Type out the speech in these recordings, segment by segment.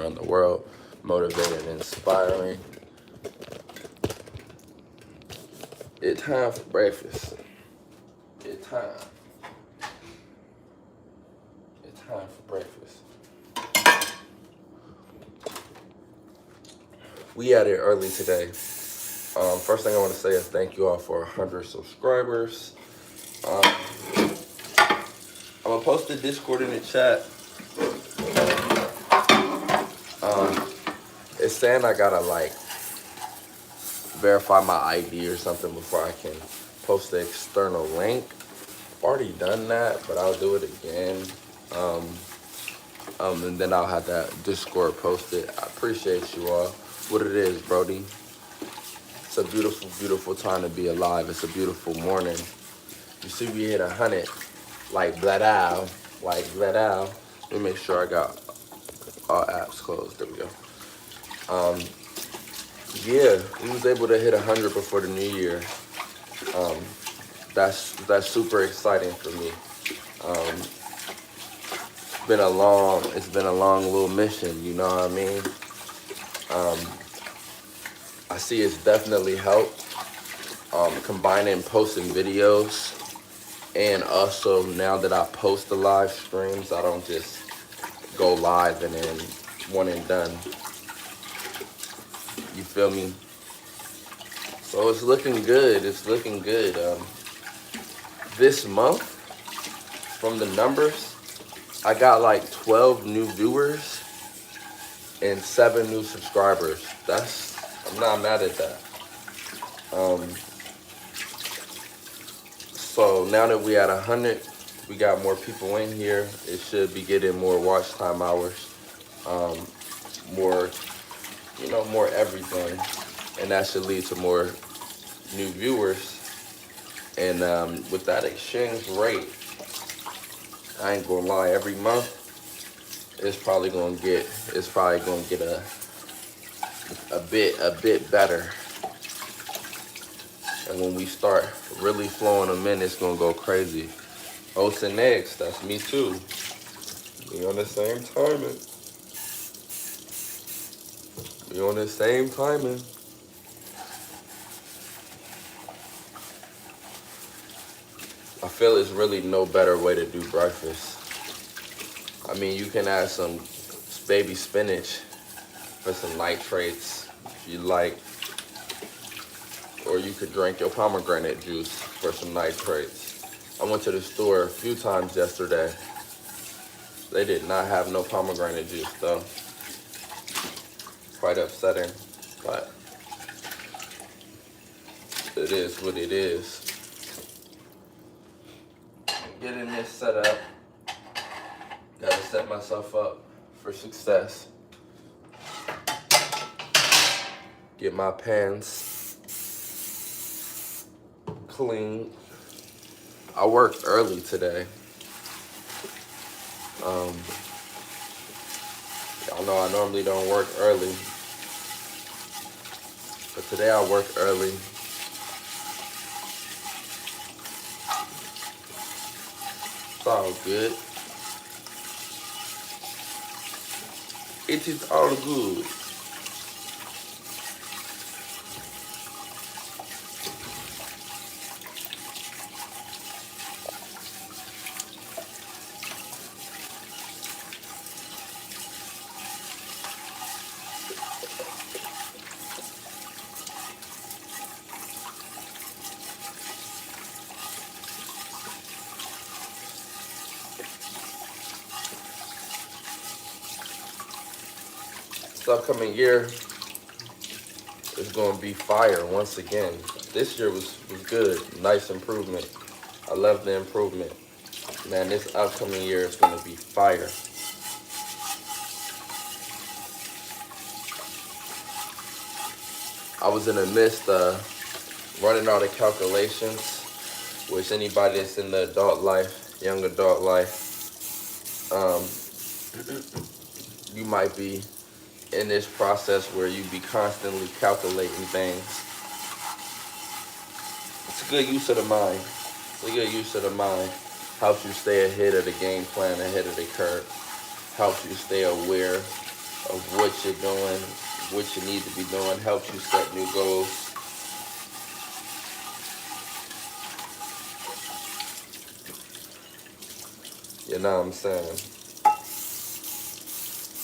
around the world, motivating and inspiring. It's time for breakfast. It's time. It's time for breakfast. We at it early today. First thing I want to say is thank you all for 100 subscribers. I'm gonna post the Discord in the chat. It's saying I gotta like verify my ID or something before I can post the external link. I've already done that, but I'll do it again. And then I'll have that Discord posted. I appreciate you all. What it is, Brody. It's a beautiful, beautiful time to be alive. It's a beautiful morning. You see we hit 100, like bled out. Let me make sure I got all apps closed. There we go. Yeah, we was able to hit 100 before the new year. That's super exciting for me. It's been a long little mission, you know what I mean? I see it's definitely helped combining posting videos, and also now that I post the live streams, I don't just go live and then one and done. You feel me? So it's looking good. It's looking good. This month, from the numbers, I got like 12 new viewers and 7 new subscribers. I'm not mad at that. So now that we at 100, we got more people in here. It should be getting more watch time hours, more everything, and that should lead to more new viewers. And with that exchange rate, I ain't gonna lie, every month it's probably gonna get a bit better. And when we start really flowing them in, it's gonna go crazy. Oats and eggs, that's me too. We on the same timing. I feel it's really no better way to do breakfast. I mean, you can add some baby spinach for some nitrates if you like, or you could drink your pomegranate juice for some nitrates. I went to the store a few times yesterday. They did not have no pomegranate juice though. Quite upsetting, but it is what it is. Getting this set up. Gotta set myself up for success. Get my pans clean. I worked early today. Y'all know I normally don't work early, but today I worked early. It's all good. It is all good. This upcoming year is going to be fire once again. This year was good. Nice improvement. I love the improvement. Man, this upcoming year is going to be fire. I was in the midst of running all the calculations, which anybody that's in the adult life, young adult life, you might be in this process where you be constantly calculating things. It's a good use of the mind. Helps you stay ahead of the game plan, ahead of the curve. Helps you stay aware of what you're doing, what you need to be doing, helps you set new goals. You know what I'm saying?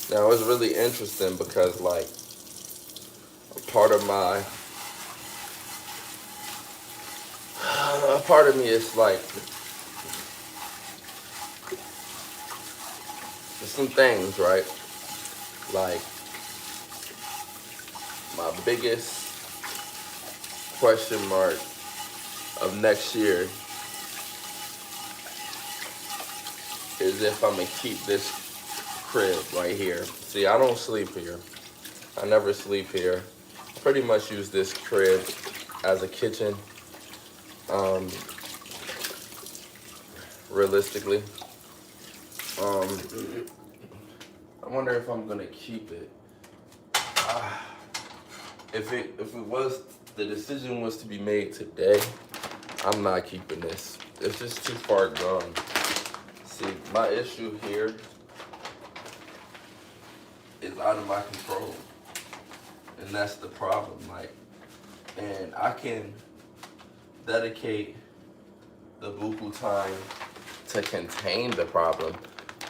Now it's really interesting because like part of my a part of me is like there's some things, right? Like my biggest question mark of next year is if I'm gonna keep this crib right here. See, I don't sleep here. I never sleep here. Pretty much use this crib as a kitchen. Um, realistically, um, I wonder if I'm gonna keep it. If it was the decision was to be made today, I'm not keeping this. It's just too far gone. See, my issue here is out of my control, and that's the problem. Like, and I can dedicate the buku time to contain the problem,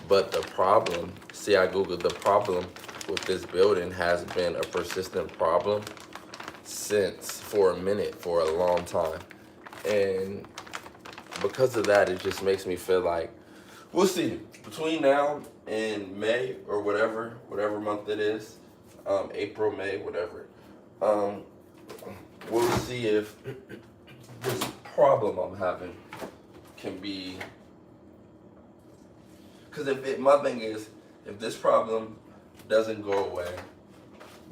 but the problem, see, I googled the problem with this building has been a persistent problem for a minute, for a long time. And because of that, it just makes me feel like, we'll see, between now and May or whatever month it is, April, May, whatever, we'll see if this problem I'm having can be, because my thing is, if this problem doesn't go away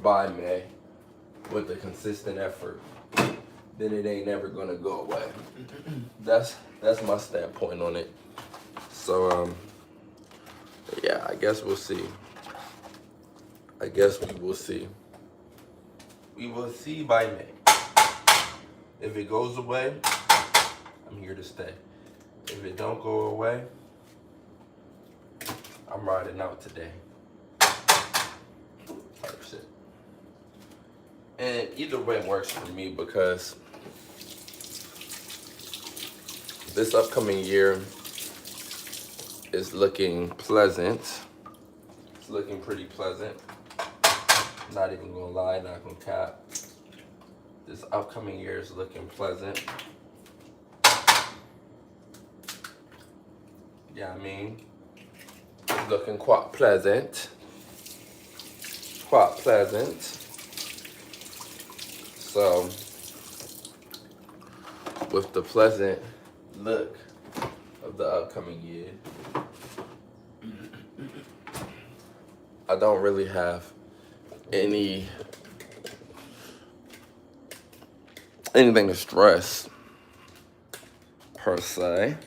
by May with a consistent effort, then it ain't never gonna go away. That's my standpoint on it. So yeah, I guess we'll see. I guess we will see. We will see by May. If it goes away, I'm here to stay. If it don't go away, I'm riding out today. Type shit. And either way works for me because this upcoming year is looking pleasant. It's looking pretty pleasant. Not even gonna lie, not gonna cap. This upcoming year is looking pleasant. Yeah, I mean, it's looking quite pleasant. Quite pleasant. So, with the pleasant look of the upcoming year, I don't really have anything to stress per se.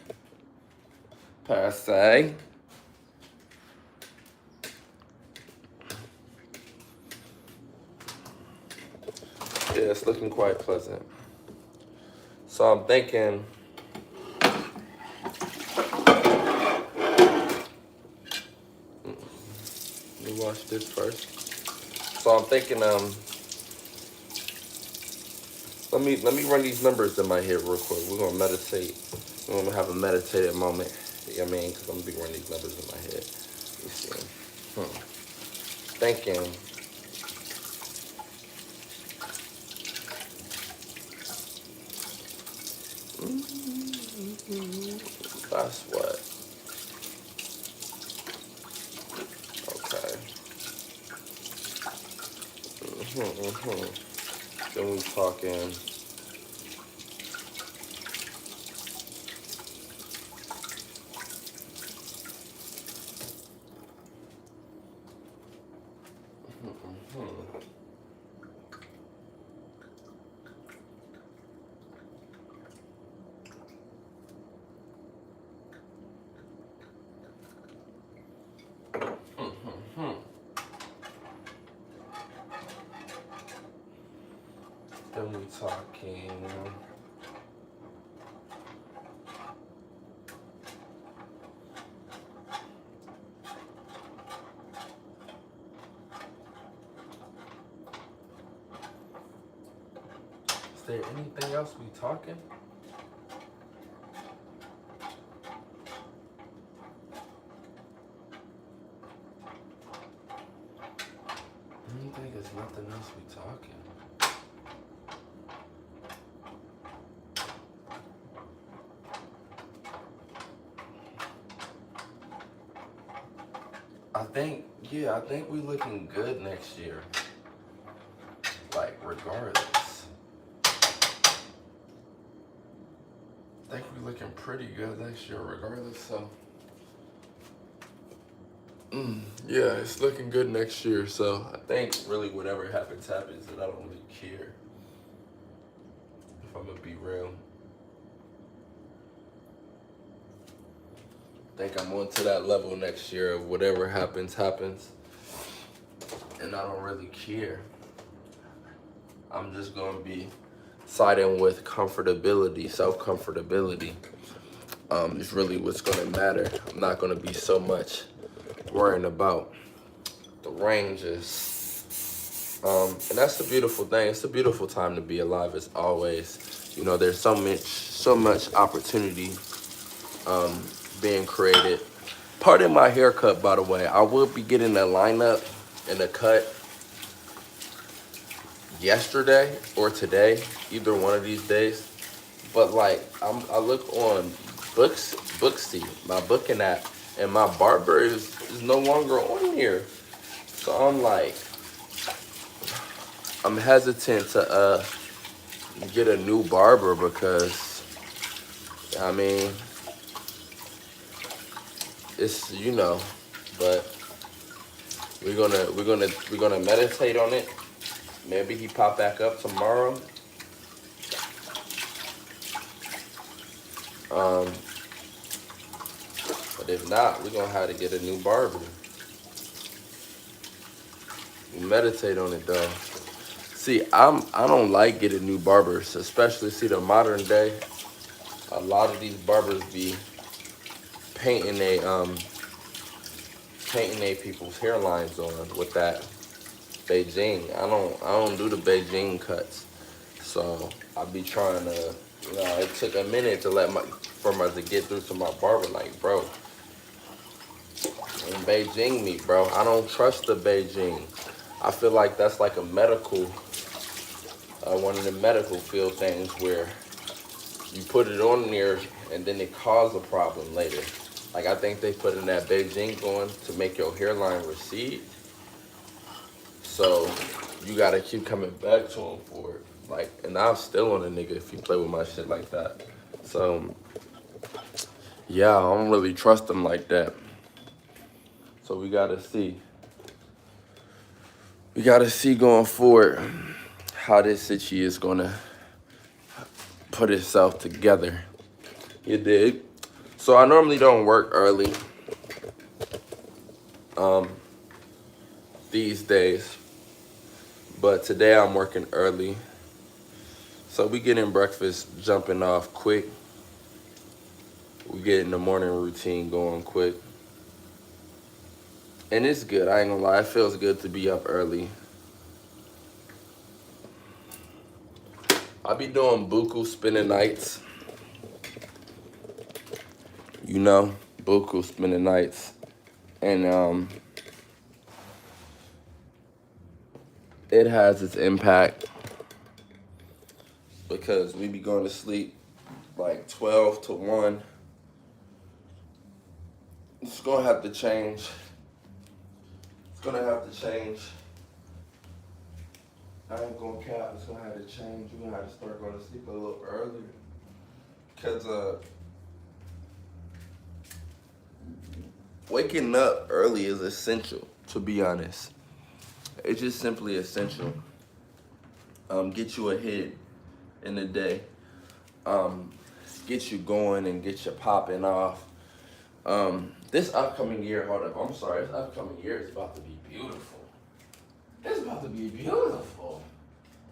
Yeah, it's looking quite pleasant. So I'm thinking, let me wash this first. So I'm thinking, let me run these numbers in my head real quick. We're gonna meditate. We're gonna have a meditative moment. You know what I mean? Because I'm gonna be running these numbers in my head. Let me see. Thinking. That's what. Okay. Then we talking. Then we talking. there anything else we talking? I think there's nothing else we talking. I think we looking good next year. Like, regardless. I think we looking pretty good next year, regardless, so. Yeah, it's looking good next year, so I think really whatever happens, happens, and I don't really care. If I'm gonna be real. I think I'm on to that level next year of whatever happens, happens. And I don't really care. I'm just gonna be siding with comfortability, self-comfortability. Is really what's gonna matter. I'm not gonna be so much worrying about the ranges. And that's the beautiful thing. It's a beautiful time to be alive as always. You know, there's so much opportunity being created. Pardon my haircut, by the way. I will be getting a lineup and a cut yesterday or today, either one of these days. But like, I look on Booksy, my booking app, and my barber is no longer on here. So I'm like, I'm hesitant to get a new barber because, I mean, it's, you know, but we're gonna meditate on it. Maybe he pop back up tomorrow. But if not, we're gonna have to get a new barber. We meditate on it though. See, I don't like getting new barbers, especially see the modern day. A lot of these barbers be painting they people's hairlines on with that Beijing. I don't do the Beijing cuts. So I be trying to, you know, it took a minute to to get through to my barber, like, bro, and Beijing me, bro. I don't trust the Beijing. I feel like that's like a medical, one of the medical field things where you put it on there and then it cause a problem later. Like, I think they put in that Beijing on to make your hairline recede. So you gotta keep coming back to him for it. Like, and I'm still on a nigga if you play with my shit like that. So yeah, I don't really trust them like that. So we gotta see. We gotta see going forward how this city is gonna put itself together. You dig? So I normally don't work early these days, but today I'm working early. So we getting breakfast jumping off quick. We getting the morning routine going quick. And it's good, I ain't gonna lie, it feels good to be up early. I be doing buku spending nights. You know, buku spending nights. And it has its impact because we be going to sleep like 12 to 1. It's gonna have to change. It's gonna have to change. I ain't gonna cap, it's gonna have to change. We're gonna have to start going to sleep a little earlier. Cause waking up early is essential, to be honest. It's just simply essential. Get you ahead in the day. Get you going and get you popping off. This upcoming year, hold up, I'm sorry, this upcoming year is about to be beautiful. It's about to be beautiful.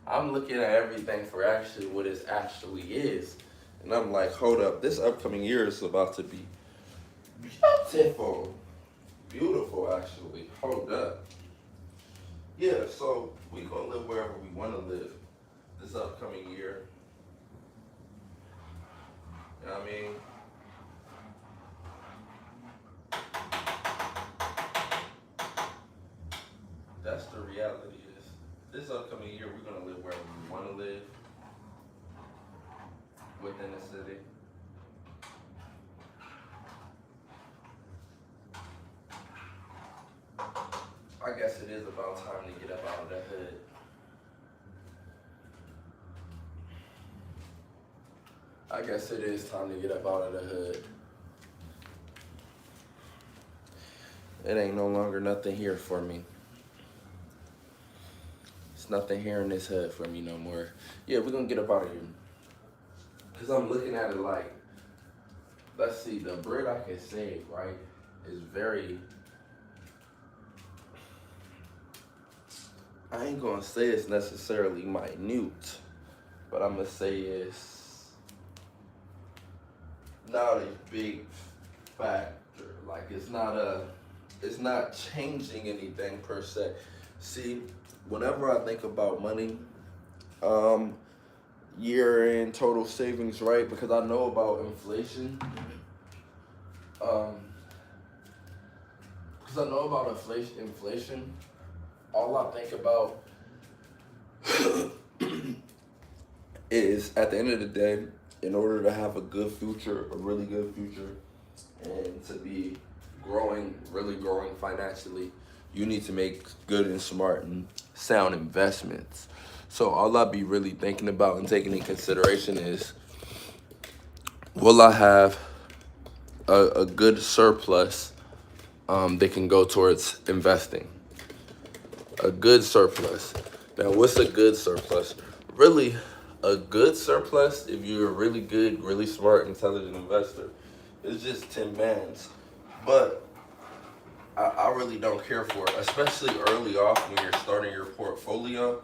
I'm looking at everything for actually what it actually is. And I'm like, hold up, this upcoming year is about to be beautiful. Beautiful, actually. Hold up. Yeah, so we gonna live wherever we wanna live. this upcoming year. You know what I mean? That's the reality is this upcoming year we're gonna live wherever we wanna live within the city. I guess it is about time to get up out of the hood. I guess it is time to get up out of the hood. It ain't no longer nothing here for me. It's nothing here in this hood for me no more. Yeah, we're gonna get up out of here. Cause I'm looking at it like, let's see, the bread I can save, right, is very, I ain't gonna say it's necessarily minute, but I'm gonna say it's not a big factor. Like it's not changing anything per se. See, whenever I think about money, year-end total savings, right? Because I know about inflation. Because I know about inflation. All I think about is at the end of the day, in order to have a good future, a really good future, and to be really growing financially, you need to make good and smart and sound investments. So all I be really thinking about and taking in consideration is, will I have a good surplus that can go towards investing? A good surplus. Now, what's a good surplus? Really, a good surplus, if you're a really good, really smart, intelligent investor, is just 10 bands. But I really don't care for it, especially early off when you're starting your portfolio.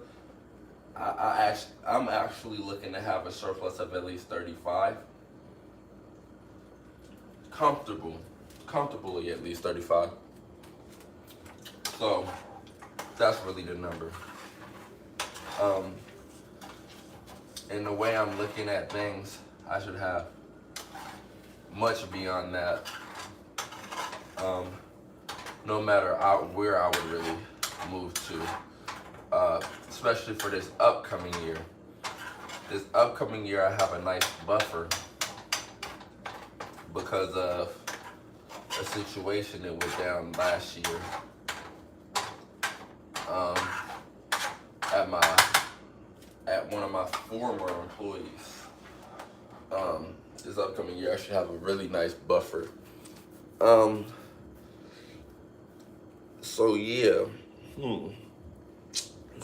I'm actually looking to have a surplus of at least 35. Comfortably at least 35. So that's really the number. And the way I'm looking at things, I should have much beyond that. No matter where I would really move to, especially for this upcoming year. This upcoming year, I have a nice buffer because of a situation that went down last year at one of my former employees. This upcoming year, I should have a really nice buffer. So yeah.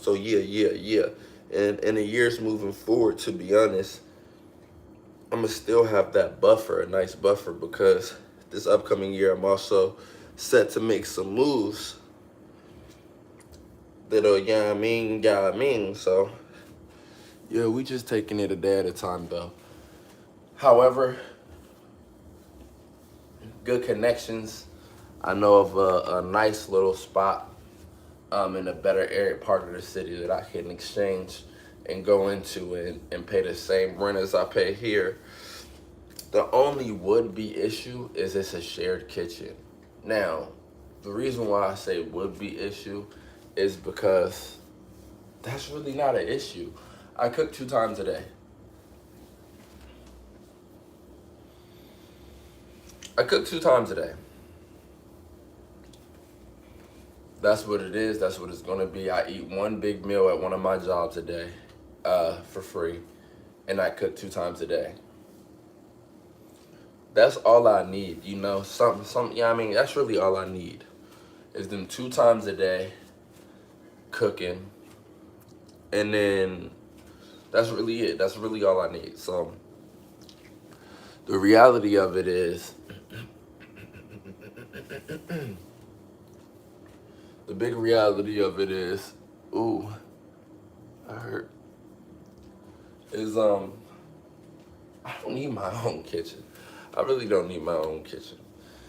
So yeah. And in the years moving forward, to be honest, I'm gonna still have that buffer, a nice buffer, because this upcoming year I'm also set to make some moves that'll, yeah, I mean. So yeah, we just taking it a day at a time though. However, good connections. I know of a nice little spot in a better area part of the city that I can exchange and go into and pay the same rent as I pay here. The only would-be issue is it's a shared kitchen. Now, the reason why I say would-be issue is because that's really not an issue. I cook 2 times a day. I cook 2 times a day. That's what it is. That's what it's gonna be. I eat one big meal at one of my jobs a day, for free, and I cook 2 times a day. That's all I need, you know. Yeah, I mean, that's really all I need, is them 2 times a day cooking, and then that's really it. That's really all I need. So the reality of it is, the big reality of it is, ooh, I hurt. Is I don't need my own kitchen. I really don't need my own kitchen.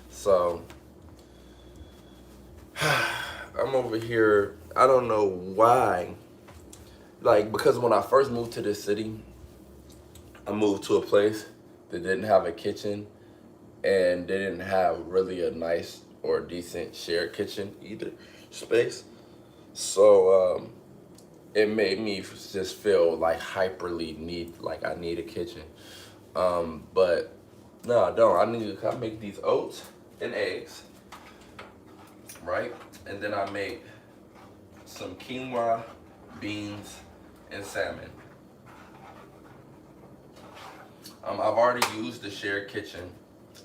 So I'm over here. I don't know why Like, because when I first moved to this city, I moved to a place that didn't have a kitchen, and they didn't have really a nice or decent shared kitchen either space. So it made me just feel like hyperly like I need a kitchen. But no, I don't. I make these oats and eggs, right? And then I make some quinoa, beans, and salmon. I've already used the shared kitchen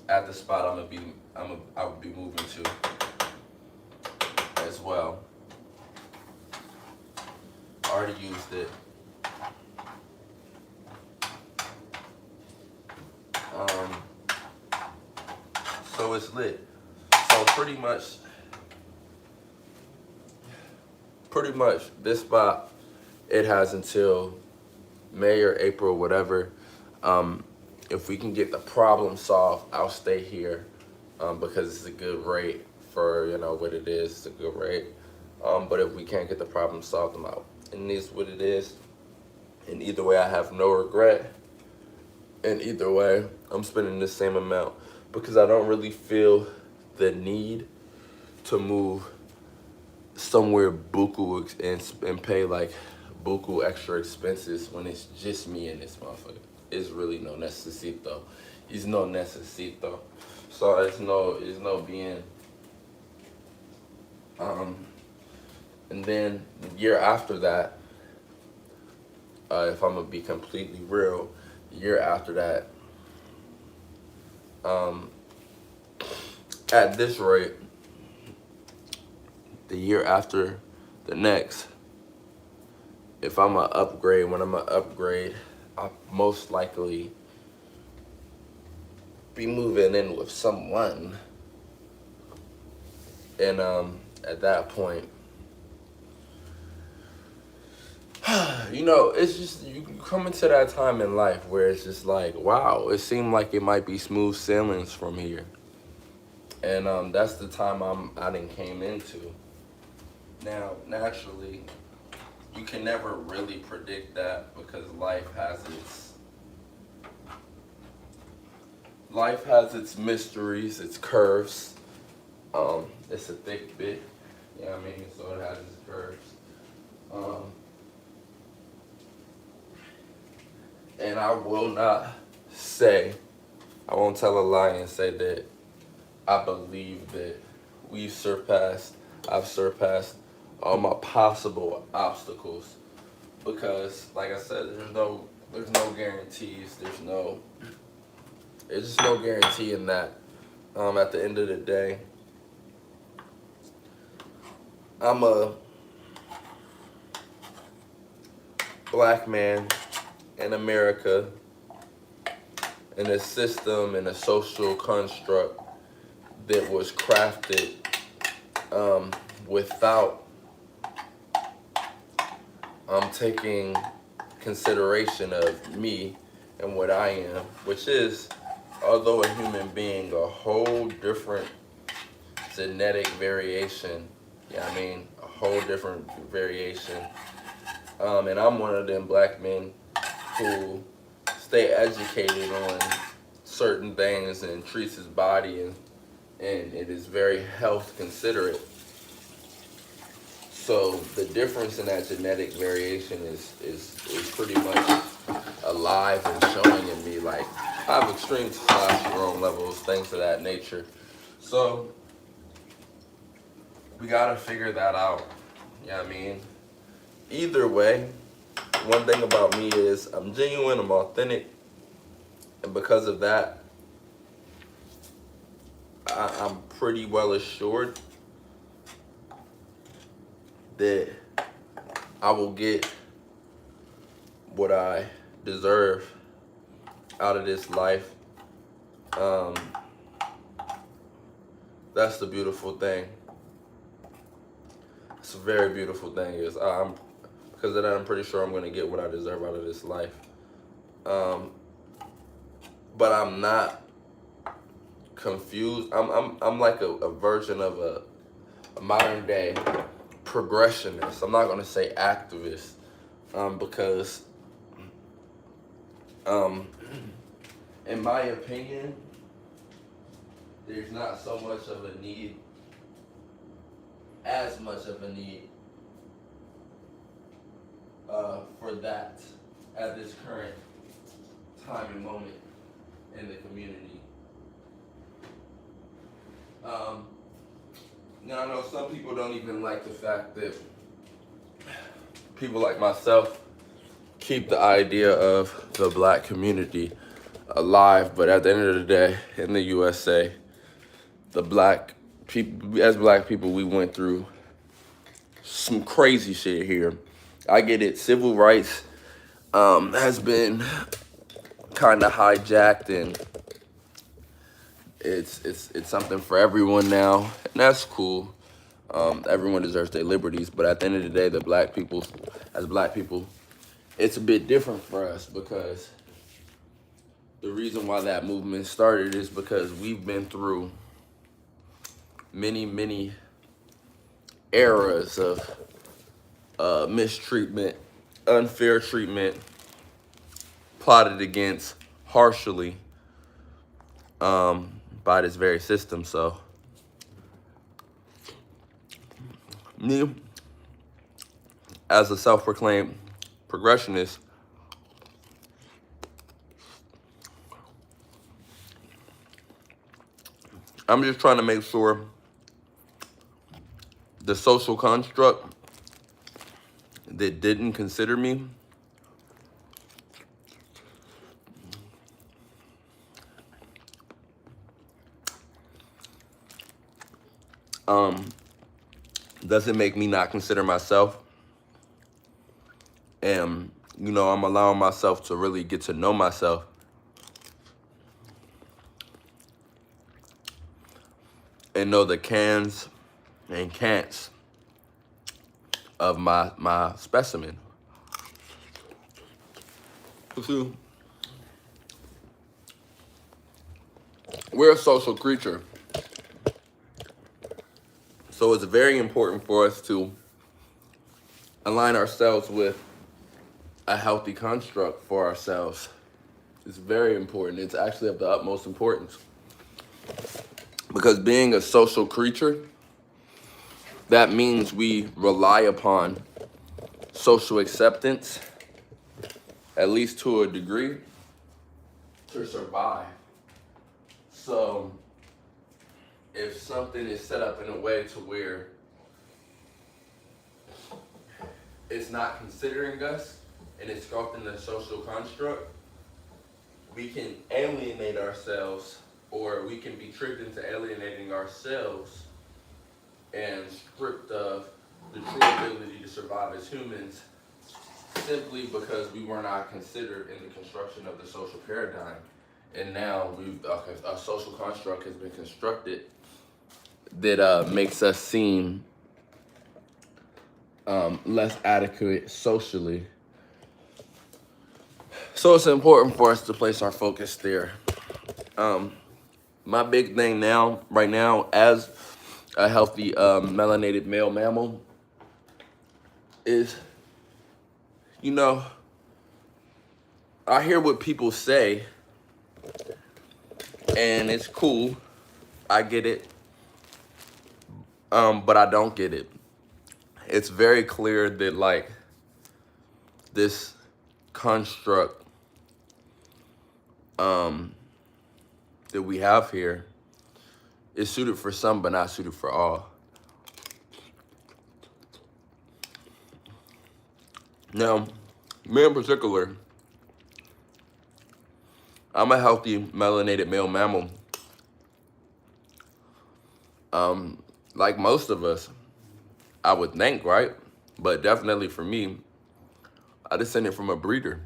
at the spot I would be moving to as well. I already used it. Um, so it's lit. So pretty much this spot, it has until May or April, whatever. If we can get the problem solved, I'll stay here, because it's a good rate for, what it is. It's a good rate. But if we can't get the problem solved, I'm out. And it's what it is. And either way, I have no regret. And either way, I'm spending the same amount because I don't really feel the need to move somewhere buku and pay like buku extra expenses when it's just me and this motherfucker. It's really no necesito. It's no necesito. So it's no being. And then the year after that, if I'm gonna be completely real, the year after that, at this rate, the year after the next, if I'm gonna upgrade, when I'm gonna upgrade, I'll most likely be moving in with someone. And at that point, it's just, you come into that time in life where it's just like, wow, it seemed like it might be smooth sailings from here. And that's the time I done came into. Now, naturally, you can never really predict that because life has its mysteries, its curves. It's a thick bit, you know what I mean? So it has its curves. And I will not say, I won't tell a lie and say that I believe that I've surpassed all my possible obstacles, because like I said, there's no guarantees. There's just no guarantee in that. At the end of the day, I'm a black man in America, in a system, in a social construct that was crafted without taking consideration of me and what I am, which is, although a human being, a whole different genetic variation. Yeah, I mean, a whole different variation. And I'm one of them black men who stay educated on certain things and treats his body and it is very health considerate. So the difference in that genetic variation is pretty much alive and showing in me. Like, I have extreme testosterone levels, things of that nature. So we gotta figure that out. You know what I mean? Either way, one thing about me is I'm genuine, I'm authentic, and because of that, I'm pretty well assured that I will get what I deserve out of this life. That's the beautiful thing. It's a very beautiful thing. Is because of that, I'm pretty sure I'm gonna get what I deserve out of this life. But I'm not confused. I'm like a version of a modern day progressionist. I'm not gonna say activist because um, in my opinion, there's not so much of a need, as much of a need for that at this current time and moment in the community. Now I know some people don't even like the fact that people like myself keep the idea of the black community alive, but at the end of the day, in the USA, the black people, as black people, we went through some crazy shit here. I get it. Civil rights has been kind of hijacked, and it's something for everyone now, and that's cool. Everyone deserves their liberties, but at the end of the day, the black people, as black people, it's a bit different for us, because the reason why that movement started is because we've been through many eras of mistreatment, unfair treatment, plotted against harshly by this very system. So me, as a self-proclaimed progressionist, I'm just trying to make sure the social construct that didn't consider me doesn't make me not consider myself. And, you know, I'm allowing myself to really get to know myself. And know the cans and can'ts of my specimen. See, we're a social creature. So it's very important for us to align ourselves with a healthy construct for ourselves. It's very important. It's actually of the utmost importance. Because being a social creature, that means we rely upon social acceptance, at least to a degree, to survive. So if something is set up in a way to where it's not considering us and it's sculpting the social construct, we can alienate ourselves, or we can be tricked into alienating ourselves and stripped of the true ability to survive as humans, simply because we were not considered in the construction of the social paradigm. And now a social construct has been constructed that makes us seem less adequate socially. So it's important for us to place our focus there. My big thing right now, as a healthy melanated male mammal, is, you know, I hear what people say, and it's cool. I get it. But I don't get it. It's very clear that, like, this construct that we have here is suited for some, but not suited for all. Now, me in particular, I'm a healthy melanated male mammal. Like most of us, I would think, right? But definitely for me, I descended from a breeder.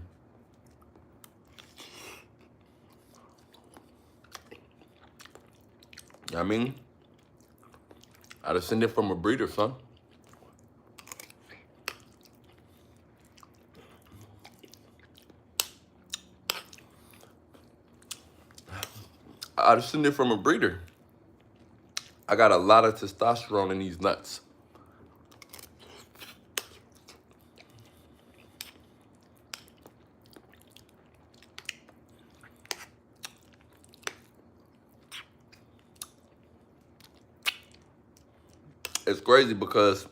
I mean, I descended from a breeder, son. I descended from a breeder. I got a lot of testosterone in these nuts. it's crazy because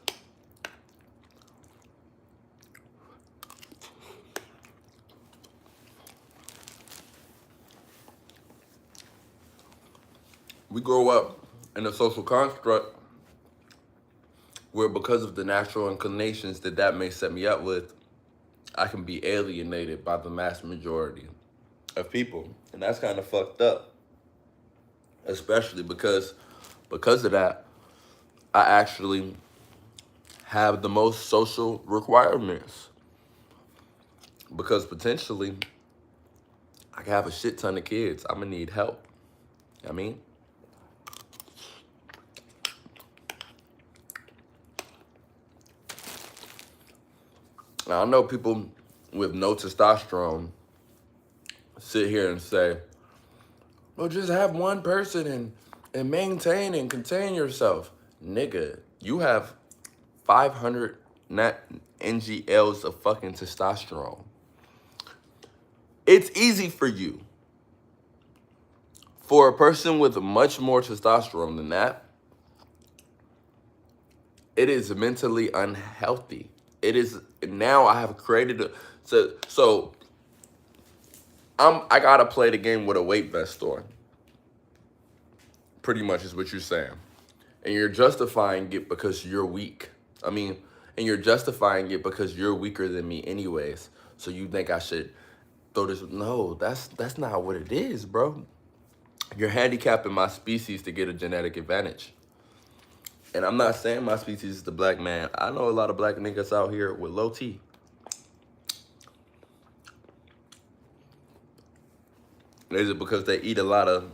we grow up in a social construct where, because of the natural inclinations that may set me up with, I can be alienated by the mass majority of people. And that's kind of fucked up. Especially because of that, I actually have the most social requirements. Because potentially, I can have a shit ton of kids. I'm gonna need help. I mean, now, I know people with no testosterone sit here and say, well, just have one person and maintain and contain yourself. Nigga, you have 500 NGLs of fucking testosterone. It's easy for you. For a person with much more testosterone than that, it is mentally unhealthy. It is, now I have created so I gotta play the game with a weight vest on. Pretty much is what you're saying. And you're justifying it because you're weak. And you're justifying it because you're weaker than me anyways. So you think I should throw this? No, that's not what it is, bro. You're handicapping my species to get a genetic advantage. And I'm not saying my species is the black man. I know a lot of black niggas out here with low T. Is it because they eat a lot of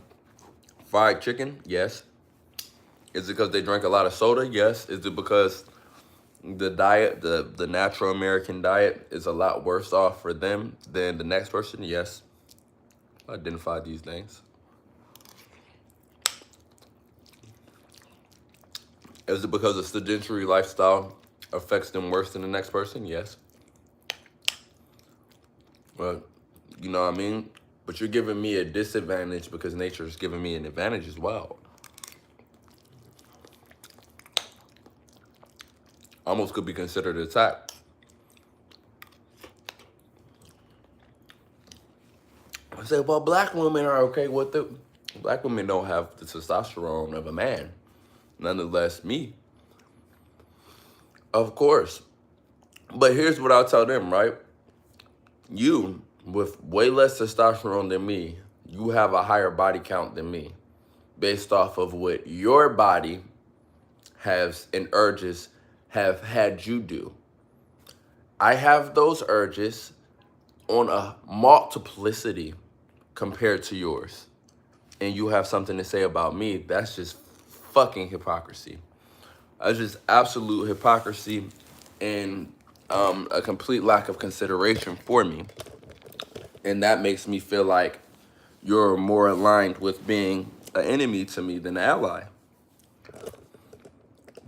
fried chicken? Yes. Is it because they drink a lot of soda? Yes. Is it because the diet, the natural American diet, is a lot worse off for them than the next person? Yes. Identify these things. Is it because the sedentary lifestyle affects them worse than the next person? Yes. Well, you know what I mean? But you're giving me a disadvantage because nature is giving me an advantage as well. Almost could be considered an attack. I say, well, black women are okay with it. Black women don't have the testosterone of a man. Nonetheless, me. Of course. But here's what I'll tell them, right? You, with way less testosterone than me, you have a higher body count than me, based off of what your body has and urges have had you do. I have those urges on a multiplicity compared to yours. And you have something to say about me. That's just fucking hypocrisy. That's just absolute hypocrisy and a complete lack of consideration for me. And that makes me feel like you're more aligned with being an enemy to me than an ally.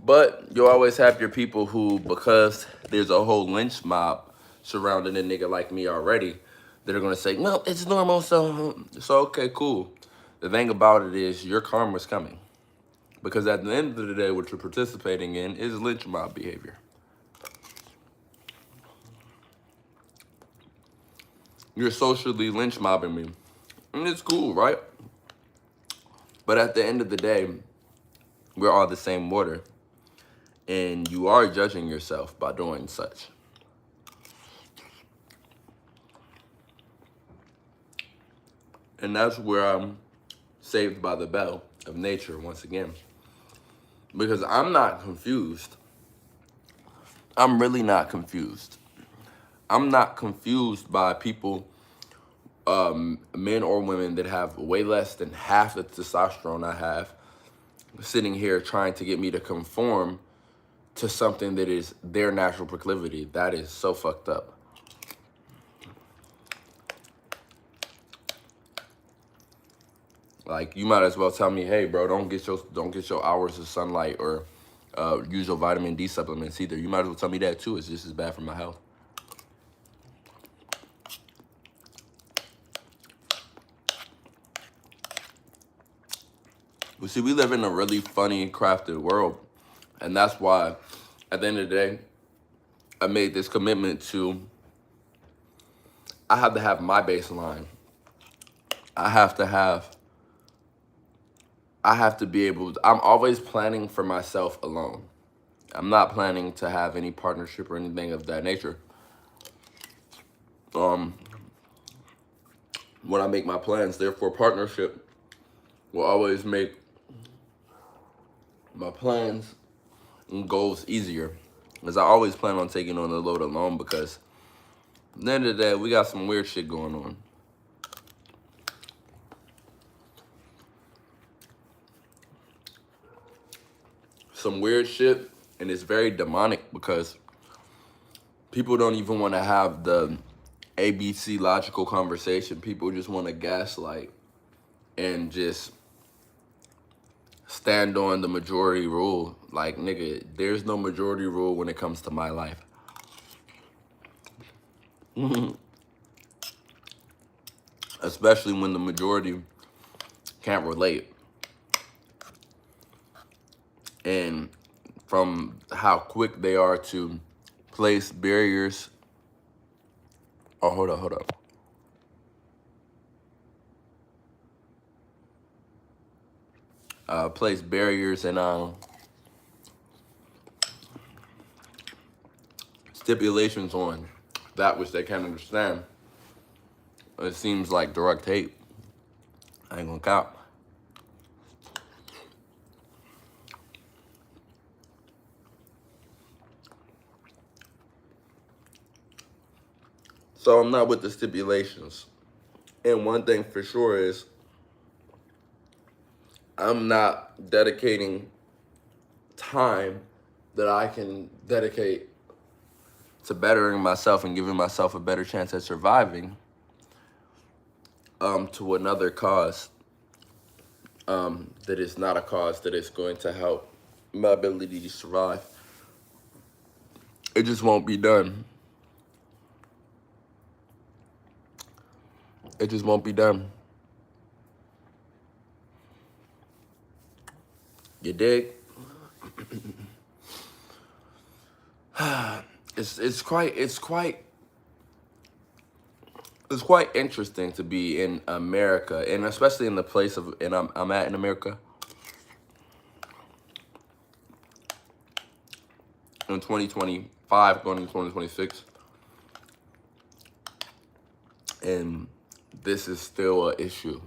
But you always have your people who, because there's a whole lynch mob surrounding a nigga like me already, that are gonna say, well, it's normal, so okay, cool. The thing about it is your karma's coming. Because at the end of the day, what you're participating in is lynch mob behavior. You're socially lynch mobbing me. And it's cool, right? But at the end of the day, we're all the same water. And you are judging yourself by doing such. And that's where I'm saved by the bell of nature once again. Because I'm not confused. I'm really not confused. I'm not confused by people, men or women, that have way less than half the testosterone I have, sitting here trying to get me to conform to something that is their natural proclivity. That is so fucked up. Like, you might as well tell me, hey, bro, don't get your hours of sunlight or use your vitamin D supplements either. You might as well tell me that too. It's just as bad for my health. But see, we live in a really funny, crafted world And that's why, at the end of the day, I made this commitment to, I have to have my baseline. I have to be able to, I'm always planning for myself alone. I'm not planning to have any partnership or anything of that nature. When I make my plans, therefore partnership will always make my plans and goals easier. Because I always plan on taking on the load alone, because at the end of the day, we got some weird shit going on. Some weird shit, and it's very demonic because people don't even want to have the ABC logical conversation. People just want to gaslight and just stand on the majority rule. Like, nigga, there's no majority rule when it comes to my life. Especially when the majority can't relate. And from how quick they are to place barriers. Oh, hold up. Place barriers and stipulations on that which they can't understand. It seems like direct hate. I ain't gonna count. So I'm not with the stipulations. And one thing for sure is I'm not dedicating time that I can dedicate to bettering myself and giving myself a better chance at surviving to another cause that is not a cause that is going to help my ability to survive. It just won't be done. It just won't be done. You dig? It's quite interesting to be in America, and especially in the place of, and I'm at in America in 2025, going into 2026, and this is still an issue.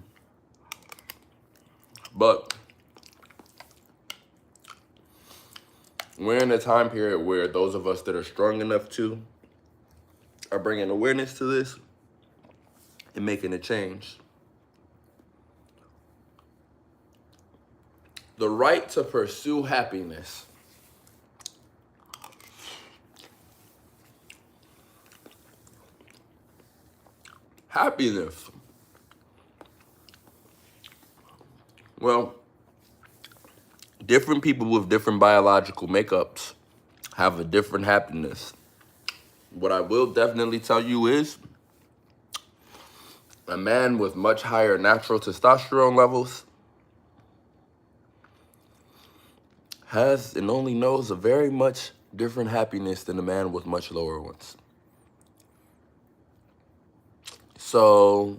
But we're in a time period where those of us that are strong enough to are bringing awareness to this and making a change. The right to pursue happiness. Happiness. Well, different people with different biological makeups have a different happiness. What I will definitely tell you is a man with much higher natural testosterone levels has and only knows a very much different happiness than a man with much lower ones. So,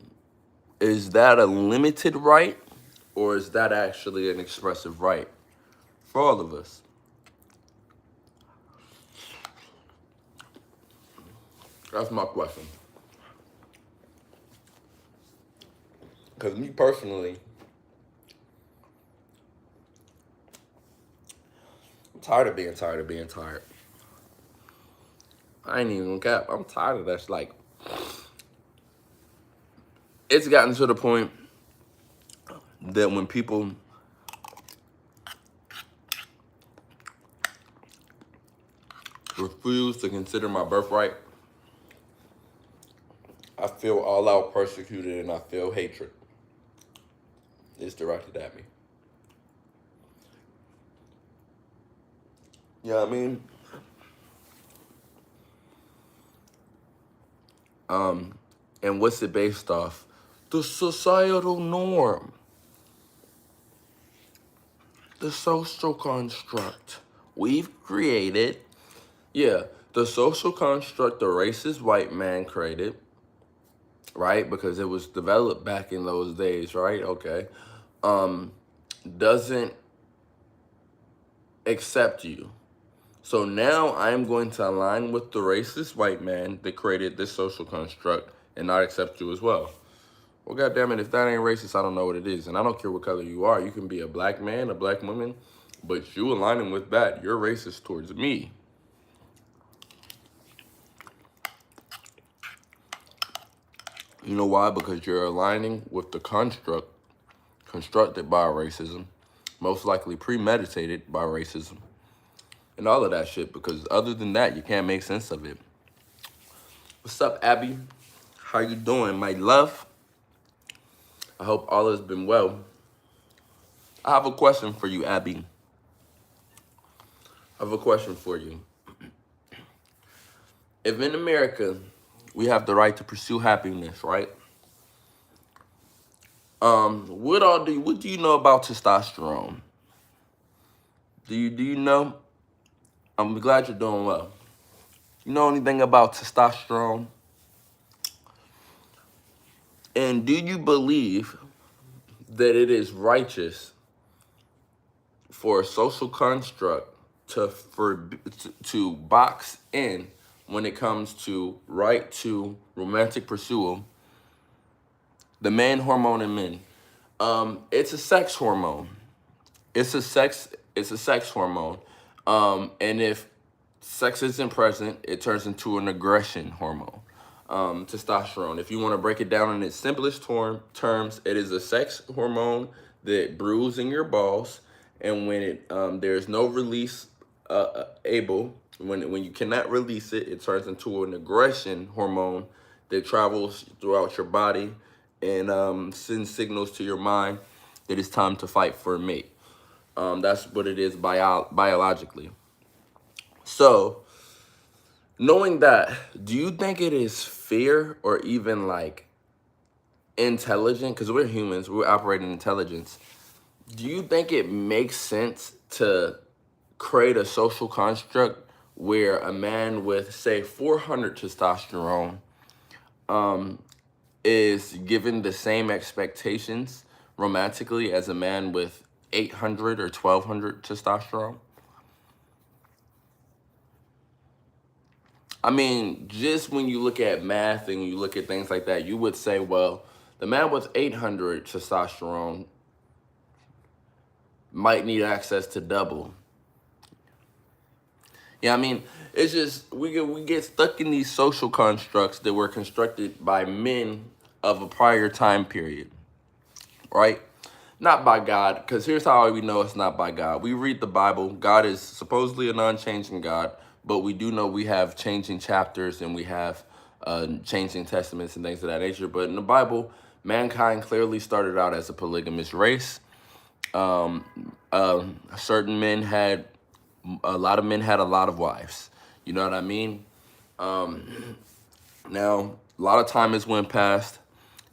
is that a limited right, or is that actually an expressive right for all of us? That's my question. Because me personally, I'm tired of being tired. I ain't even gonna cap. I'm tired of that. Like, it's gotten to the point that when people refuse to consider my birthright, I feel all out persecuted and I feel hatred is directed at me. You know what I mean? And what's it based off? The societal norm. The social construct. We've created, yeah, the social construct the racist white man created, right? Because it was developed back in those days, right? Okay. Um, doesn't accept you. So now I'm going to align with the racist white man that created this social construct and not accept you as well. Well, goddamn it, if that ain't racist, I don't know what it is. And I don't care what color you are. You can be a black man, a black woman, but you aligning with that, you're racist towards me. You know why? Because you're aligning with the construct constructed by racism, most likely premeditated by racism, and all of that shit. Because other than that, you can't make sense of it. What's up, Abby? How you doing, my love? I hope all has been well. I have a question for you, Abby. I have a question for you. If in America we have the right to pursue happiness, right? What do you know about testosterone? Do you know? I'm glad you're doing well. You know anything about testosterone? And do you believe that it is righteous for a social construct to box in when it comes to right to romantic pursuit the man hormone in men? It's a sex hormone. It's a sex hormone. And if sex isn't present, it turns into an aggression hormone. Testosterone. If you want to break it down in its simplest terms, it is a sex hormone that brews in your balls, and when there's no release when you cannot release it, it turns into an aggression hormone that travels throughout your body and sends signals to your mind that it's time to fight for a mate. That's what it is biologically. So, knowing that, do you think it is fair or even like intelligent? Because we're humans, we're operating intelligence. Do you think it makes sense to create a social construct where a man with, say, 400 testosterone is given the same expectations romantically as a man with 800 or 1200 testosterone? I mean, just when you look at math and you look at things like that, you would say, well, the man with 800 testosterone might need access to double. Yeah, I mean, it's just we get stuck in these social constructs that were constructed by men of a prior time period, right? Not by God, because here's how we know it's not by God. We read the Bible. God is supposedly a non-changing God, but we do know we have changing chapters and we have changing testaments and things of that nature. But in the Bible, mankind clearly started out as a polygamous race. Certain men had, a lot of men had a lot of wives. You know what I mean? Now, a lot of time has went past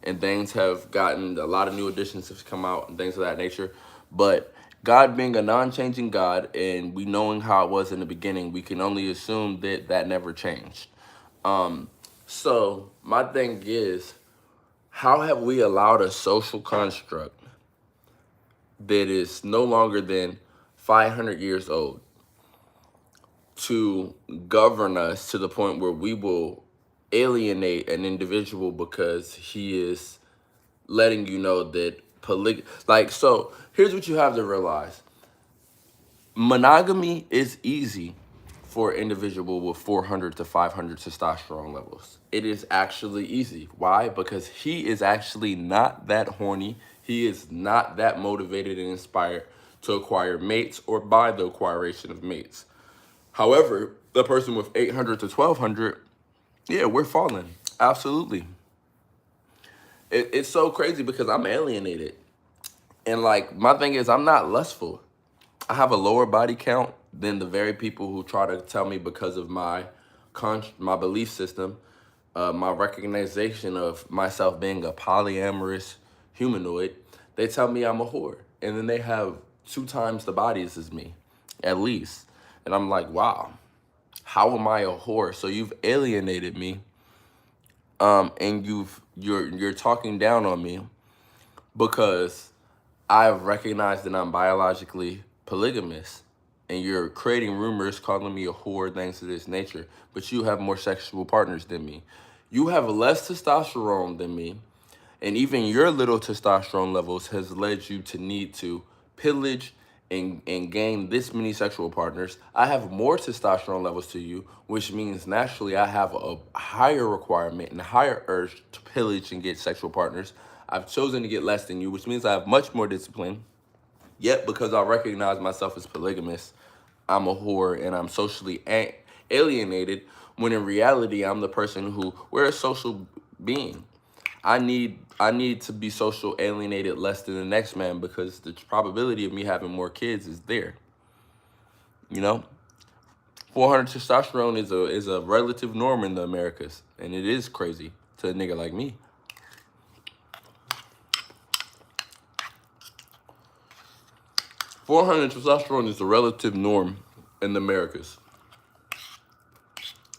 and things have gotten, a lot of new additions have come out and things of that nature. But God being a non-changing God and we knowing how it was in the beginning, we can only assume that that never changed. So my thing is, how have we allowed a social construct that is no longer than 500 years old to govern us to the point where we will alienate an individual because he is letting you know that so here's what you have to realize. Monogamy is easy for an individual with 400 to 500 testosterone levels. It is actually easy. Why? Because he is actually not that horny. He is not that motivated and inspired to acquire mates or by the acquiration of mates. However, the person with 800 to 1200, yeah, we're falling. Absolutely. It's so crazy because I'm alienated. And like, my thing is, I'm not lustful. I have a lower body count than the very people who try to tell me because of my belief system, my recognition of myself being a polyamorous humanoid. They tell me I'm a whore. And then they have 2 times the bodies as me, at least. And I'm like, wow, how am I a whore? So you've alienated me, and you're talking down on me because I've recognized that I'm biologically polygamous, and you're creating rumors calling me a whore, things of this nature, but you have more sexual partners than me. You have less testosterone than me, and even your little testosterone levels has led you to need to pillage and gain this many sexual partners. I have more testosterone levels to you, which means naturally I have a higher requirement and a higher urge to pillage and get sexual partners. I've chosen to get less than you, which means I have much more discipline. Yet, because I recognize myself as polygamous, I'm a whore and I'm socially alienated, when in reality, I'm the person who, we're a social being. I need to be social alienated less than the next man because the probability of me having more kids is there. You know, 400 testosterone is a relative norm in the Americas, and it is crazy to a nigga like me. .400 testosterone is the relative norm in the Americas,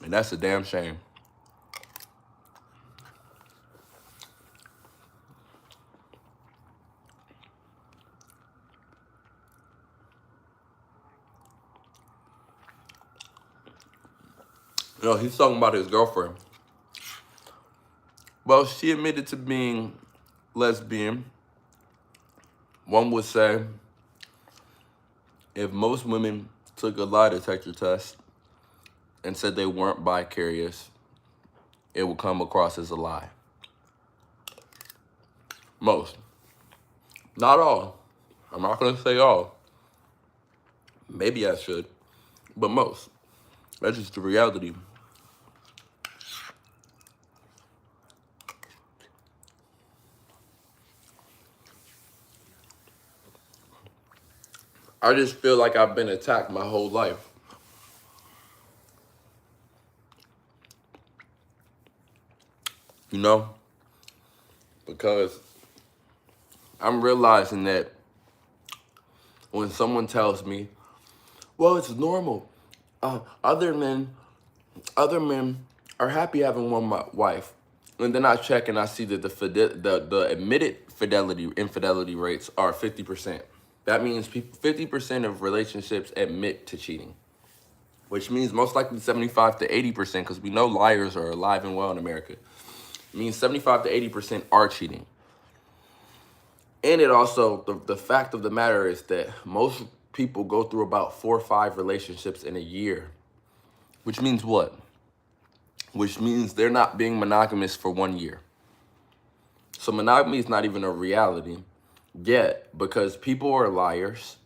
and that's a damn shame. You know, he's talking about his girlfriend. Well, she admitted to being lesbian. One would say if most women took a lie detector test and said they weren't bicurious, it would come across as a lie. Most. Not all. I'm not going to say all. Maybe I should, but most. That's just the reality. I just feel like I've been attacked my whole life. You know? Because I'm realizing that when someone tells me, well, it's normal. Other men are happy having one wife. And then I check and I see that the admitted infidelity rates are 50%. That means 50% of relationships admit to cheating, which means most likely 75 to 80%, because we know liars are alive and well in America. It means 75 to 80% are cheating. And it also, the fact of the matter is that most people go through about 4 or 5 relationships in a year, which means what? Which means they're not being monogamous for 1 year. So monogamy is not even a reality yet, because people are liars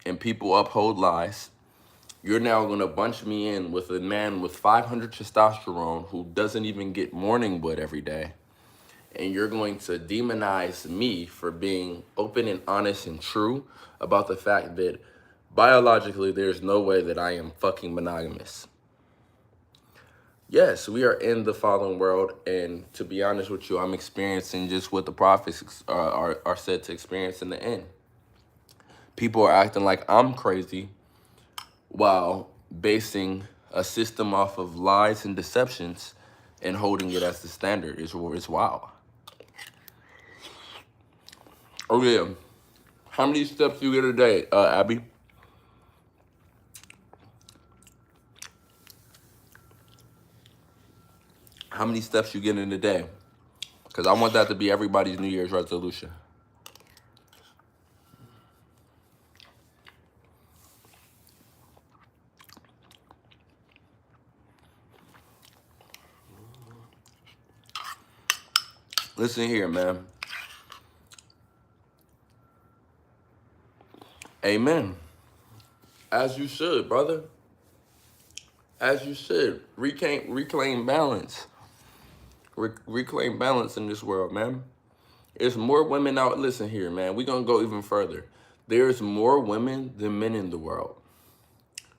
and people uphold lies. You're now going to bunch me in with a man with 500 testosterone who doesn't even get morning wood every day. And you're going to demonize me for being open and honest and true about the fact that biologically there's no way that I am fucking monogamous. Yes, we are in the fallen world, and to be honest with you, I'm experiencing just what the prophets are said to experience in the end. People are acting like I'm crazy while basing a system off of lies and deceptions and holding it as the standard. It's wild. Oh yeah. How many steps do you get a day, Abby? How many steps you get in a day? Because I want that to be everybody's New Year's resolution. Listen here, man. Amen. As you should, brother. As you should. Reclaim balance. Reclaim balance in this world, man. There's more women out. Listen here, man. We're going to go even further. There's more women than men in the world.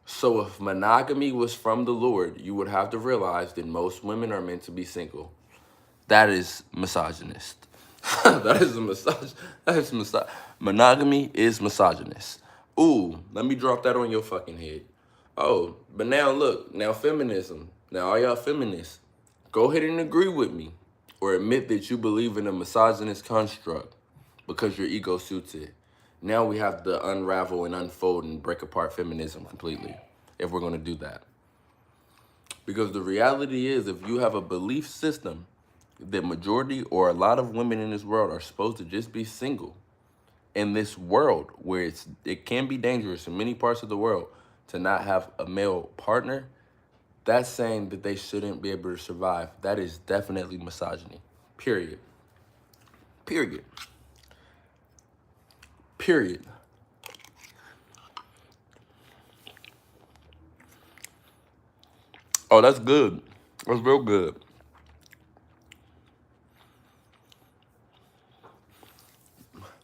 So if monogamy was from the Lord, you would have to realize that most women are meant to be single. That is misogynist. That is monogamy is misogynist. Ooh, let me drop that on your fucking head. Oh, but now look, now feminism. Now all y'all feminists, go ahead and agree with me or admit that you believe in a misogynist construct because your ego suits it. Now we have to unravel and unfold and break apart feminism completely if we're going to do that. Because the reality is, if you have a belief system that majority or a lot of women in this world are supposed to just be single, in this world where it can be dangerous in many parts of the world to not have a male partner, that's saying that they shouldn't be able to survive. That is definitely misogyny. Period. Period. Period. Oh, that's good. That's real good.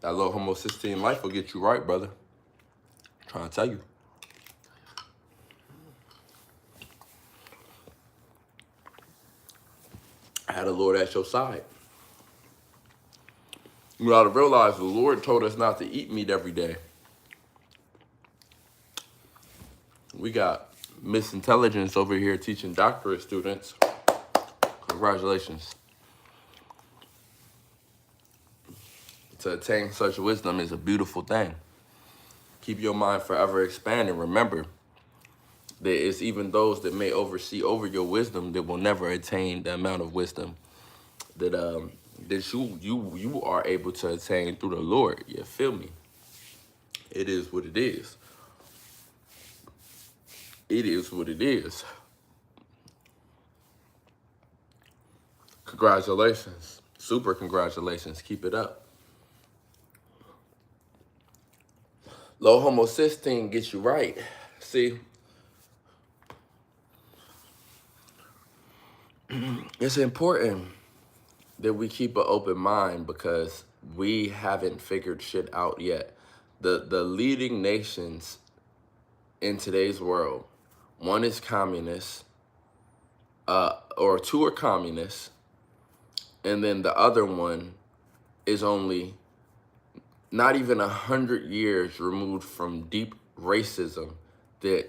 That little homocysteine life will get you right, brother. I'm trying to tell you. I had a Lord at your side. You gotta realize the Lord told us not to eat meat every day. We got Miss Intelligence over here teaching doctorate students. Congratulations. To attain such wisdom is a beautiful thing. Keep your mind forever expanding. Remember that it's even those that may oversee over your wisdom that will never attain the amount of wisdom that that you are able to attain through the Lord. You feel me? It is what it is. It is what it is. Congratulations. Super congratulations. Keep it up. Low homocysteine gets you right. See, it's important that we keep an open mind because we haven't figured shit out yet. The leading nations in today's world, one is communist, or two are communists, and then the other one is only not even 100 years removed from deep racism that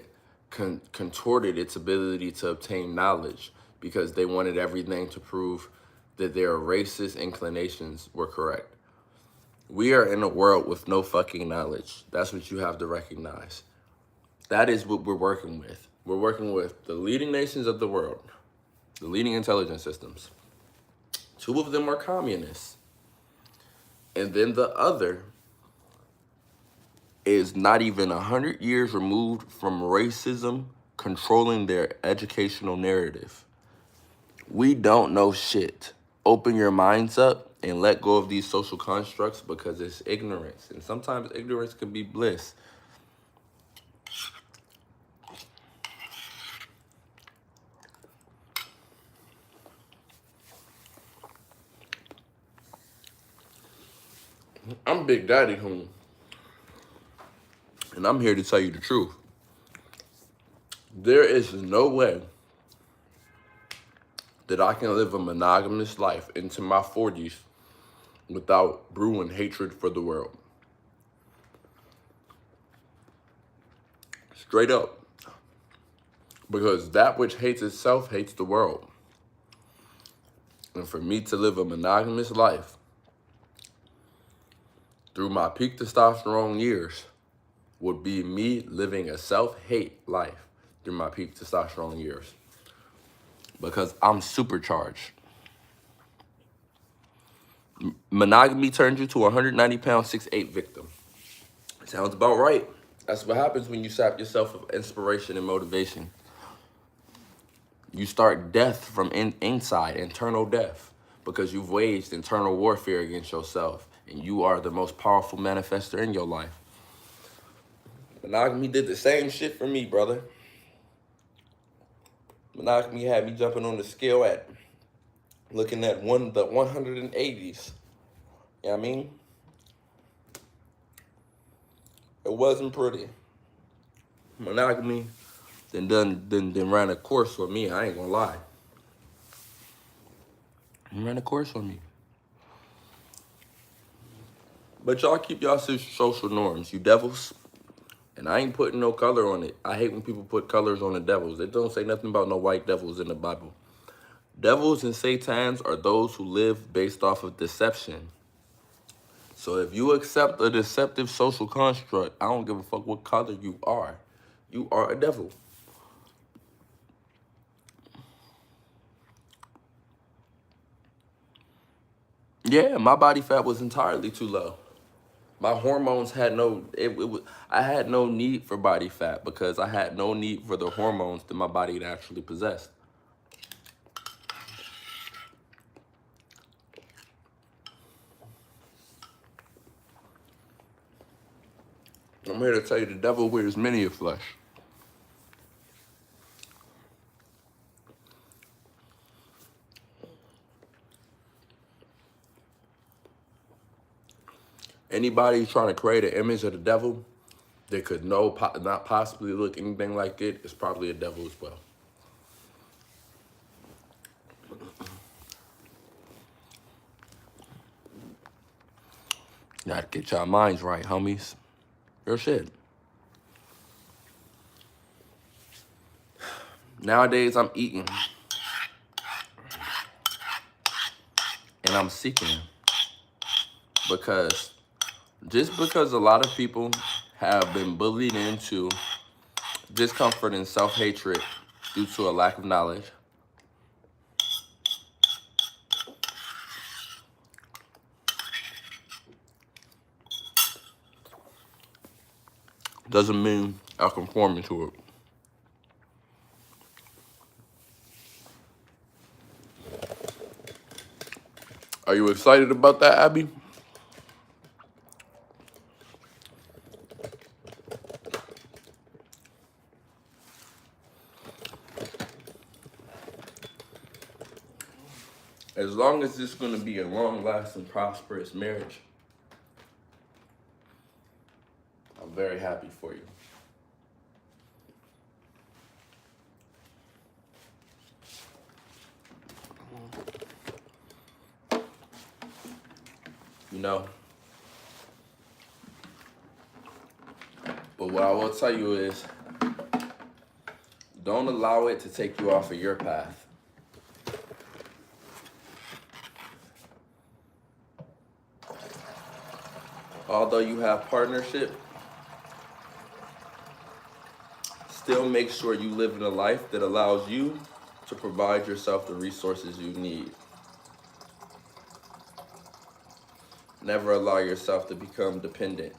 contorted its ability to obtain knowledge because they wanted everything to prove that their racist inclinations were correct. We are in a world with no fucking knowledge. That's what you have to recognize. That is what we're working with. We're working with the leading nations of the world, the leading intelligence systems. Two of them are communists. And then the other is not even 100 years removed from racism controlling their educational narrative. We don't know shit. Open your minds up and let go of these social constructs because it's ignorance. And sometimes ignorance can be bliss. I'm Big Daddy Hoon. And I'm here to tell you the truth. There is no way that I can live a monogamous life into my 40s without brewing hatred for the world. Straight up. Because that which hates itself hates the world. And for me to live a monogamous life through my peak testosterone years would be me living a self-hate life through my peak testosterone years. Because I'm supercharged. Monogamy turns you to a 190-pound 6'8" victim. Sounds about right. That's what happens when you sap yourself with inspiration and motivation. You start death from inside, internal death, because you've waged internal warfare against yourself, and you are the most powerful manifester in your life. Monogamy did the same shit for me, brother. Monogamy had me jumping on the scale at looking at the 180s. You know what I mean? It wasn't pretty. Monogamy then ran a course with me. I ain't gonna lie. It ran a course with me. But y'all keep y'all social norms, you devils. And I ain't putting no color on it. I hate when people put colors on the devils. They don't say nothing about no white devils in the Bible. Devils and satans are those who live based off of deception. So if you accept a deceptive social construct, I don't give a fuck what color you are. You are a devil. Yeah, my body fat was entirely too low. My hormones had no, I had no need for body fat because I had no need for the hormones that my body naturally possessed. I'm here to tell you the devil wears many a flesh. Anybody trying to create an image of the devil that could not possibly look anything like it is probably a devil as well. You gotta get y'all minds right, homies. Real shit. Nowadays, I'm eating and I'm seeking because because a lot of people have been bullied into discomfort and self-hatred due to a lack of knowledge, doesn't mean I'm conforming to it. Are you excited about that, Abby? As long as it's going to be a long-lasting, prosperous marriage, I'm very happy for you. You know, but what I will tell you is, don't allow it to take you off of your path. Although you have partnership, still make sure you live in a life that allows you to provide yourself the resources you need. Never allow yourself to become dependent.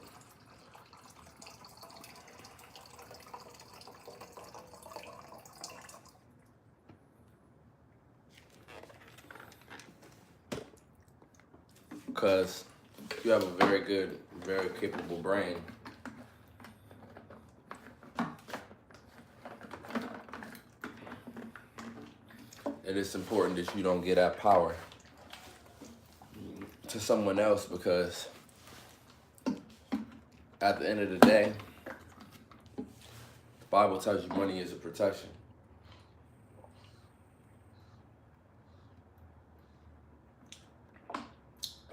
Because you have a very good, very capable brain. And it's important that you don't get that power to someone else, because at the end of the day, the Bible tells you money is a protection.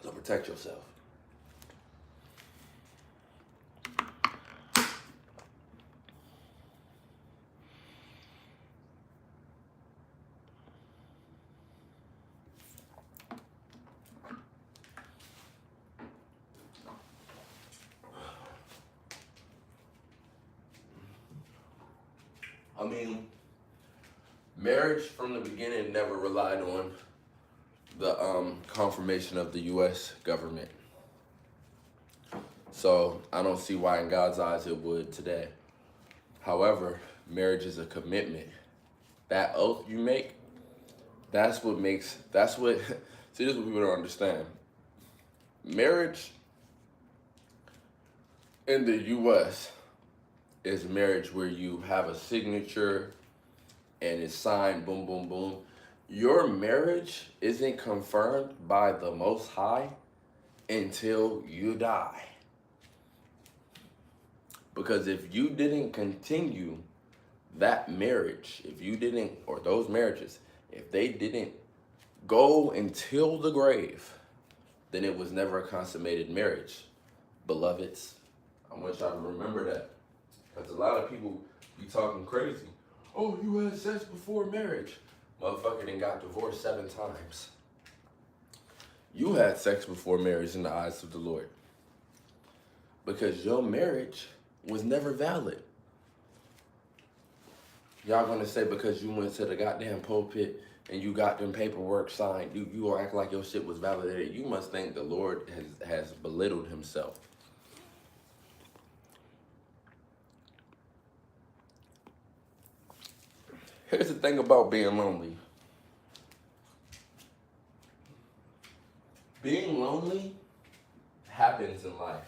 So protect yourself. I mean, marriage from the beginning never relied on the confirmation of the U.S. government. So I don't see why in God's eyes it would today. However, marriage is a commitment. That oath you make, see, this is what people don't understand. Marriage in the U.S. is marriage where you have a signature and it's signed, boom, boom, boom. Your marriage isn't confirmed by the Most High until you die. Because if you didn't continue that marriage, or those marriages, if they didn't go until the grave, then it was never a consummated marriage. Beloveds, I want y'all to remember that. Because a lot of people be talking crazy. Oh, you had sex before marriage. Motherfucker done got divorced 7 times. You had sex before marriage in the eyes of the Lord. Because your marriage was never valid. Y'all gonna say because you went to the goddamn pulpit and you got them paperwork signed, you gonna act like your shit was validated. You must think the Lord has belittled himself. Here's the thing about being lonely. Being lonely happens in life.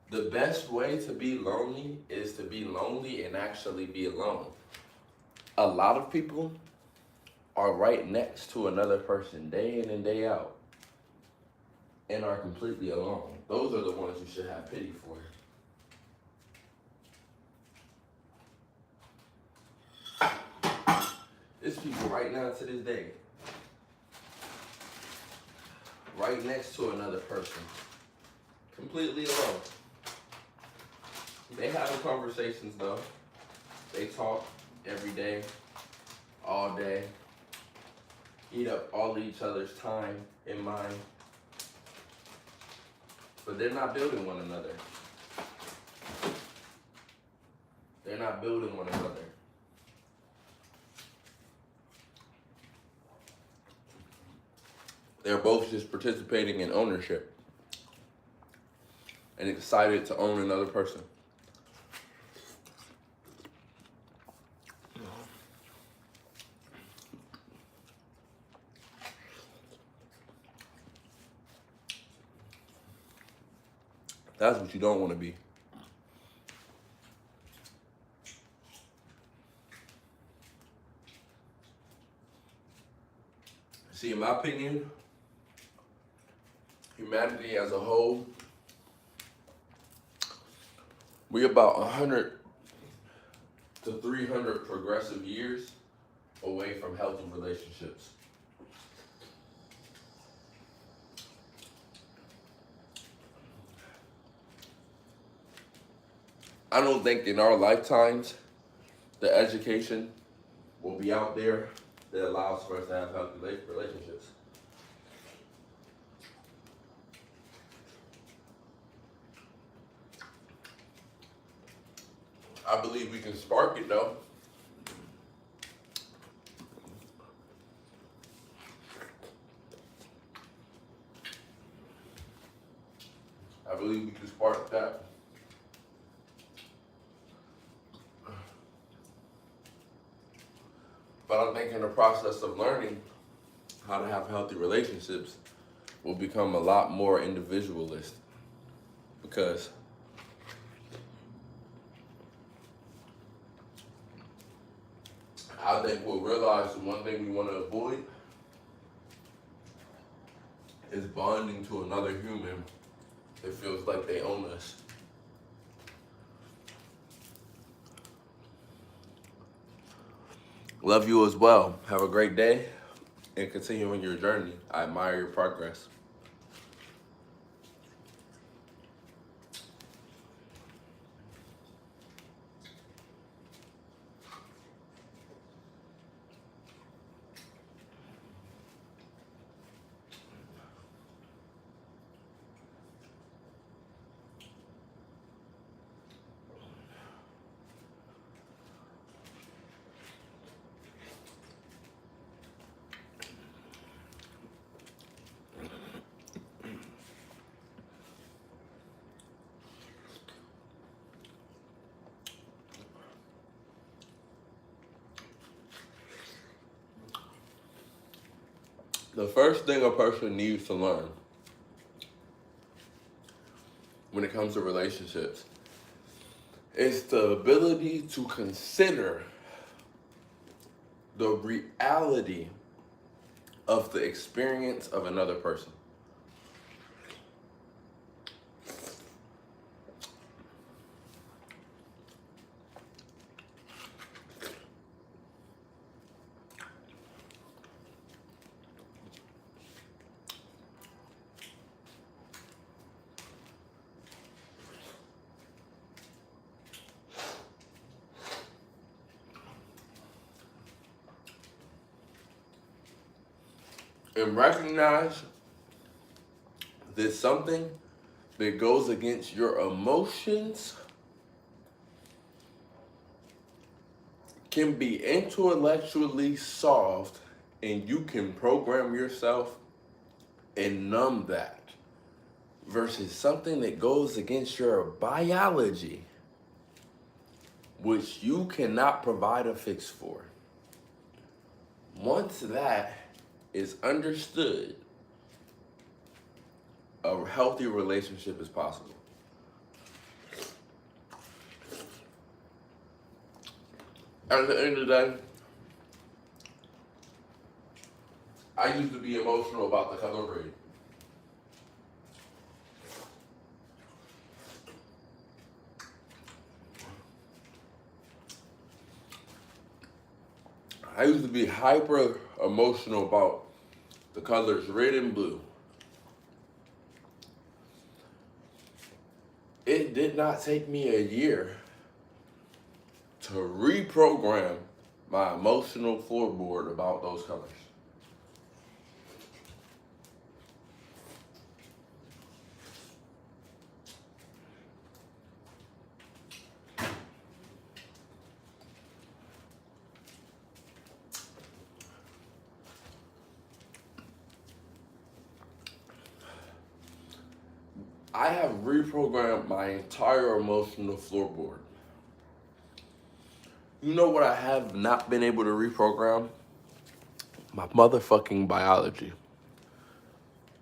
The best way to be lonely is to be lonely and actually be alone. A lot of people are right next to another person day in and day out and are completely alone. Those are the ones you should have pity for. There's people right now to this day right next to another person, completely alone. They having conversations though. They talk every day, all day, eat up all of each other's time and mind, but they're not building one another. They're not building one another. They're both just participating in ownership and excited to own another person. That's what you don't want to be. See, in my opinion, humanity as a whole, we're about 100 to 300 progressive years away from healthy relationships. I don't think in our lifetimes the education will be out there that allows for us to have healthy relationships. I believe we can spark it though. I believe we can spark that. But I think in the process of learning how to have healthy relationships, we'll become a lot more individualist. Because I think we'll realize the one thing we want to avoid is bonding to another human that feels like they own us. Love you as well. Have a great day and continue on your journey. I admire your progress. The first thing a person needs to learn when it comes to relationships is the ability to consider the reality of the experience of another person. and recognize that something that goes against your emotions can be intellectually solved, and you can program yourself and numb that, versus something that goes against your biology, which you cannot provide a fix for. Once that is understood, a healthy relationship is possible. At the end of the day, I used to be emotional about the color red. I used to be hyper emotional about the colors red and blue. It did not take me a year to reprogram my emotional floorboard about those colors. I have reprogrammed my entire emotional floorboard. You know what I have not been able to reprogram? My motherfucking biology.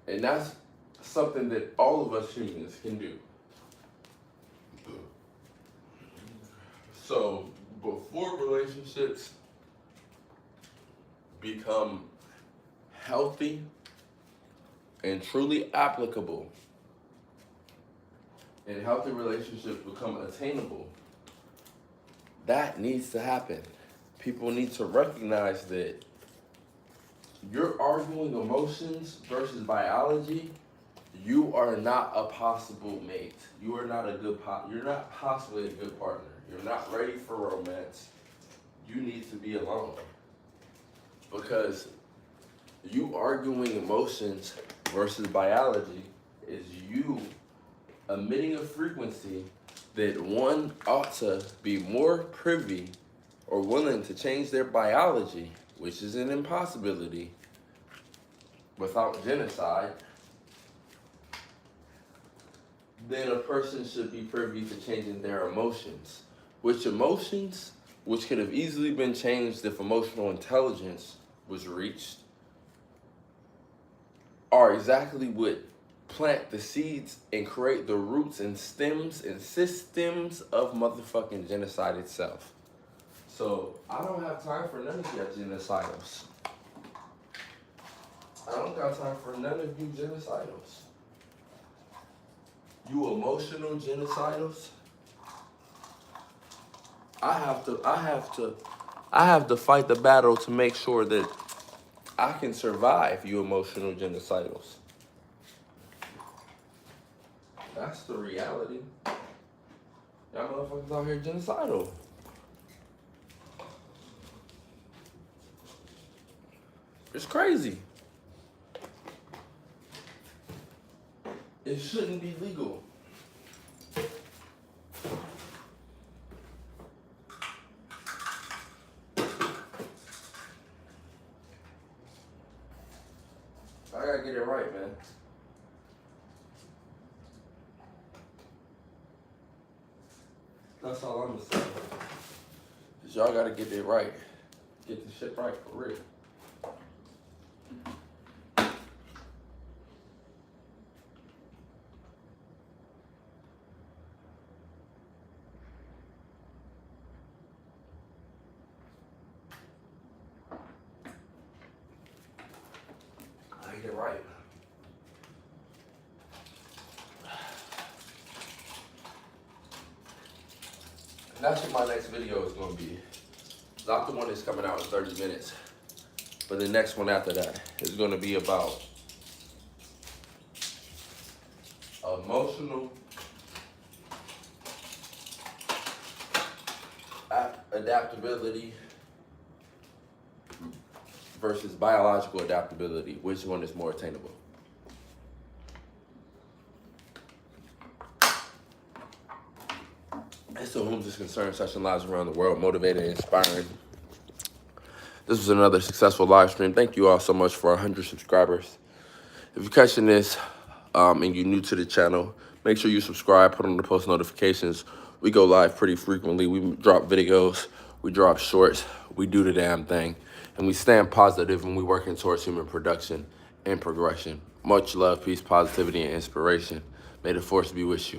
And that's something that all of us humans can do. So before relationships become healthy and truly applicable, and healthy relationships become attainable, that needs to happen. People need to recognize that you're arguing emotions versus biology. You are not a possible mate. You are not a good you're not possibly a good partner. You're not ready for romance. You need to be alone. Because you arguing emotions versus biology is you emitting a frequency that one ought to be more privy or willing to change their biology, which is an impossibility without genocide, then a person should be privy to changing their emotions. Which emotions, which could have easily been changed if emotional intelligence was reached, are exactly what plant the seeds and create the roots and stems and systems of motherfucking genocide itself. So I don't have time for none of you genocidals. I don't got time for none of you genocidals. You emotional genocidals. I have to fight the battle to make sure that I can survive, you emotional genocidals. That's the reality. Y'all motherfuckers out here genocidal. It's crazy. It shouldn't be legal. I gotta get it right, man. That's all I'm gonna say. Cause y'all gotta get it right. Get the shit right for real. I get it right. And that's what my next video is gonna be. Not the one that's coming out in 30 minutes, but the next one after that is gonna be about emotional adaptability versus biological adaptability? Which one is more attainable? And so whom is concerned, touching lives around the world, motivated and inspiring. This was another successful live stream. Thank you all so much for 100 subscribers. If you're catching this and you're new to the channel, make sure you subscribe, put on the post notifications. We go live pretty frequently. We drop videos, we drop shorts, we do the damn thing. And we stand positive when we working towards human production and progression. Much love, peace, positivity, and inspiration. May the force be with you.